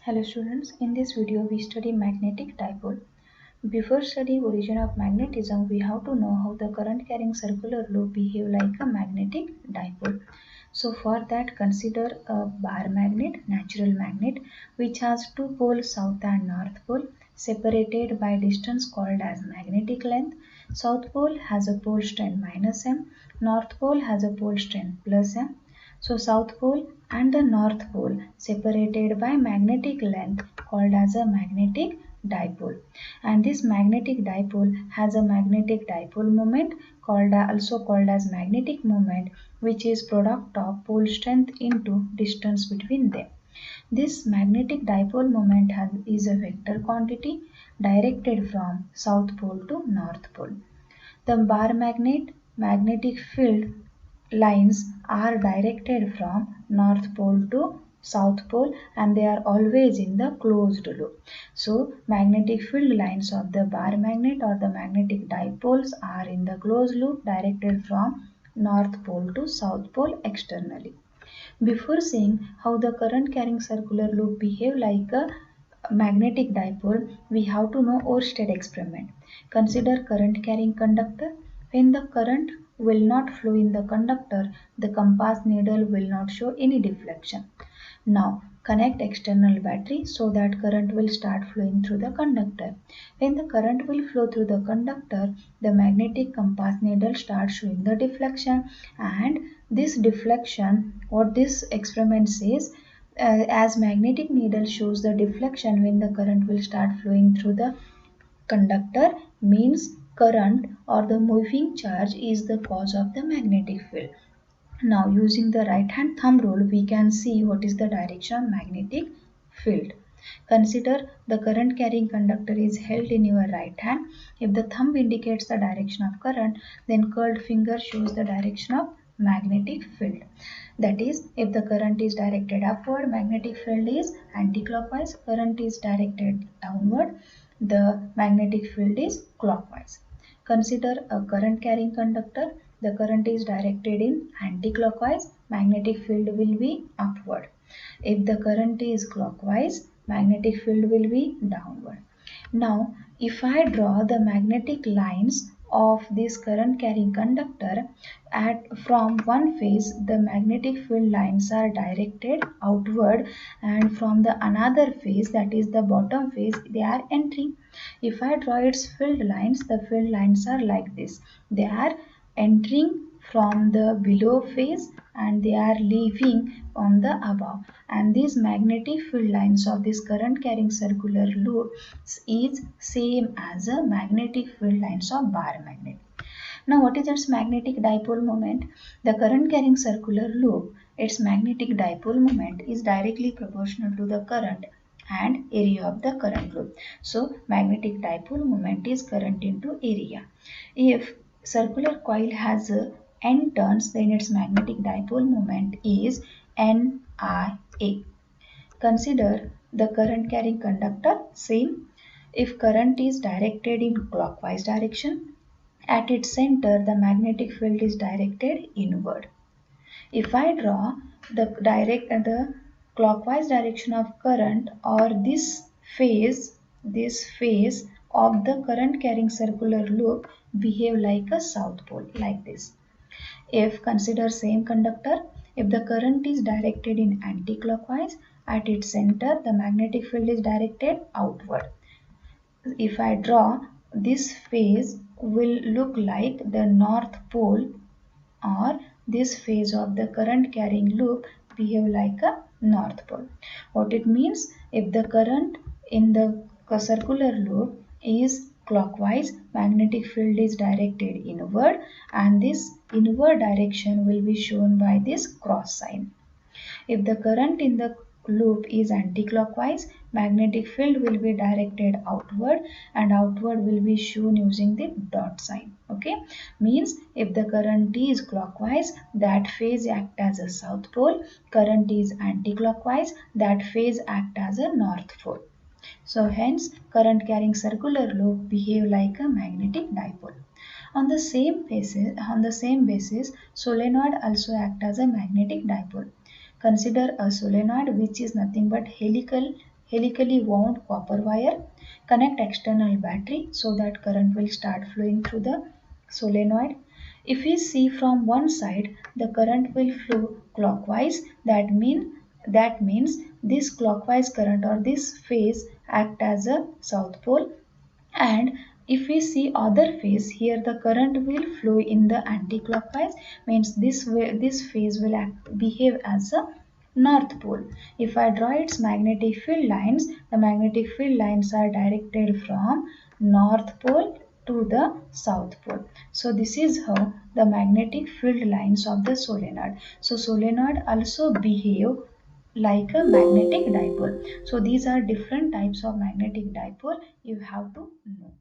Hello students, in this video we study magnetic dipole. Before studying origin of magnetism, we have to know how the current carrying circular loop behave like a magnetic dipole. So for that, consider a bar magnet, natural magnet, which has two poles, south and north pole, separated by distance called as magnetic length. South pole has a pole strength minus m, north pole has a pole strength plus m. So South Pole and the North Pole separated by magnetic length called as a magnetic dipole. And this magnetic dipole has a magnetic dipole moment also called as magnetic moment, which is product of pole strength into distance between them. This magnetic dipole moment is a vector quantity directed from South Pole to North Pole. The bar magnetic field lines are directed from North Pole to South Pole and they are always in the closed loop. So magnetic field lines of the bar magnet or the magnetic dipoles are in the closed loop directed from North Pole to South Pole externally. Before seeing how the current carrying circular loop behave like a magnetic dipole, we have to know Oersted experiment. Consider current carrying conductor. When the current will not flow in the conductor, the compass needle will not show any deflection. Now connect external battery so that current will start flowing through the conductor. When the current will flow through the conductor, the magnetic compass needle starts showing the deflection, and this deflection, what this experiment says, as magnetic needle shows the deflection when the current will start flowing through the conductor, means current or the moving charge is the cause of the magnetic field. Now using the right hand thumb rule, we can see what is the direction of magnetic field. Consider the current carrying conductor is held in your right hand. If the thumb indicates the direction of current, then curled finger shows the direction of magnetic field. That is, if the current is directed upward, magnetic field is anti-clockwise. Current is directed downward, the magnetic field is clockwise. Consider a current carrying conductor. The current is directed in anti-clockwise, magnetic field will be upward. If the current is clockwise, magnetic field will be downward. Now, if I draw the magnetic lines of this current carrying conductor from one face, the magnetic field lines are directed outward, and from the another face, that is the bottom face, they are entering. If I draw its field lines, the field lines are like this. They are entering from the below face and they are leaving on the above, and these magnetic field lines of this current carrying circular loop is same as a magnetic field lines of bar magnet. Now what is its magnetic dipole moment? The current carrying circular loop, its magnetic dipole moment is directly proportional to the current and area of the current loop. So magnetic dipole moment is current into area. If circular coil has n turns, then its magnetic dipole moment is NIA. Consider the current carrying conductor, same. If current is directed in clockwise direction, at its center the magnetic field is directed inward. If I draw the clockwise direction of current, or this phase of the current carrying circular loop behave like a south pole, like this. If consider same conductor, if the current is directed in anti-clockwise, at its center the magnetic field is directed outward. If I draw, this phase will look like the north pole, or this phase of the current carrying loop behave like a north pole. What it means? If the current in the circular loop is clockwise, magnetic field is directed inward, and this inward direction will be shown by this cross sign. If the current in the loop is anti-clockwise, magnetic field will be directed outward, and outward will be shown using the dot sign. Okay, means if the current is clockwise, that phase act as a south pole. Current is anti-clockwise, that phase act as a north pole. So hence current carrying circular loop behave like a magnetic dipole. On the same basis, solenoid also act as a magnetic dipole. Consider a solenoid which is nothing but helical helically wound copper wire, connect external battery so that current will start flowing through the solenoid. If we see from one side, the current will flow clockwise. That means this clockwise current or this phase act as a south pole, and if we see other phase, here the current will flow in the anti-clockwise, means this phase will behave as a north pole. If I draw its magnetic field lines, the magnetic field lines are directed from north pole to the south pole. So this is how the magnetic field lines of the solenoid. So solenoid also behave like a magnetic dipole. So these are different types of magnetic dipole you have to know.